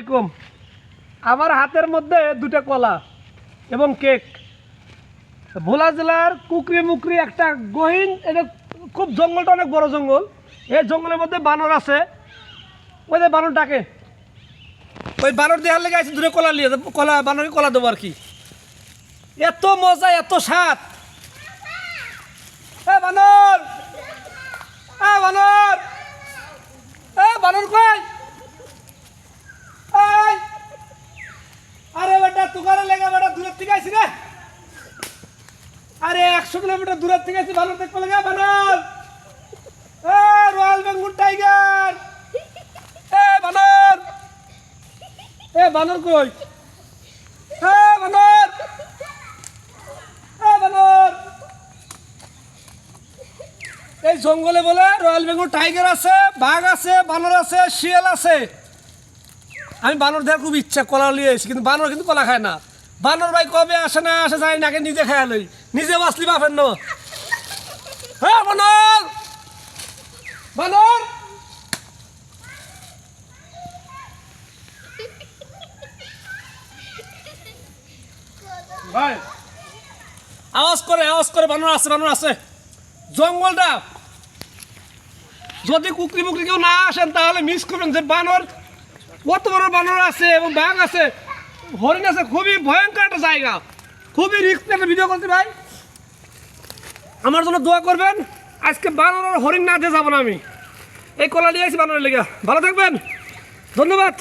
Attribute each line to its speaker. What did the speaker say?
Speaker 1: আসসালামু আমার হাতের মধ্যে দুটো কলা এবং কেক। ভোলা জেলার কুকরি মুকরি একটা গহীন, এটা খুব জঙ্গলটা অনেক বড় জঙ্গল। এই জঙ্গলের মধ্যে বানর আছে, ওই যে বানর ডাকে, ওই বানর দেওয়ার লেগে আছে দূরে কলা নিয়ে কলা বানরকে কলা দেবো আর কি। এত মজা, এত স্বাদ। বানর, বানর, বানর কই? আরে বেটা তুকারে লেগে বেটা দূরের থেকে আইসি রে। আরে 100 কিলোমিটার দূরের থেকে আইসি বানর দেখতে লেগে। বানর, রয়্যাল বেঙ্গল টাইগার। বানর, বানর কই? বানর, বানর। এই জঙ্গলে বলে রয়্যাল বেঙ্গল টাইগার আছে, বাঘ আছে, বানর আছে, শিয়াল আছে। আমি বানর দেওয়ার খুব ইচ্ছা, কলা নিয়ে এসেছি, কিন্তু বানর কিন্তু কলা খায় না। বানর ভাই কবে আসে না আসে যায় নাকি, নিজে খায় লই, নিজে বাঁচলি বাপের ন। বানর, বানর, ভাই আওয়াজ করে বানর আছে, বানর আছে। জঙ্গলটা যদি কুকরি মুকরি কেউ না আসেন তাহলে মিস করবেন যে বানর, কত বড় বানর আছে এবং বাঘ আছে, হরিণ আছে। খুবই ভয়ঙ্কর একটা জায়গা, খুবই রিস্ক একটা ভিডিও করতে ভাই। আমার জন্য দোয়া করবেন। আজকে বানর আর হরিণ না দিয়ে যাবো না আমি। এই কলা নিয়ে আসি বানরের লেগে। ভালো থাকবেন, ধন্যবাদ।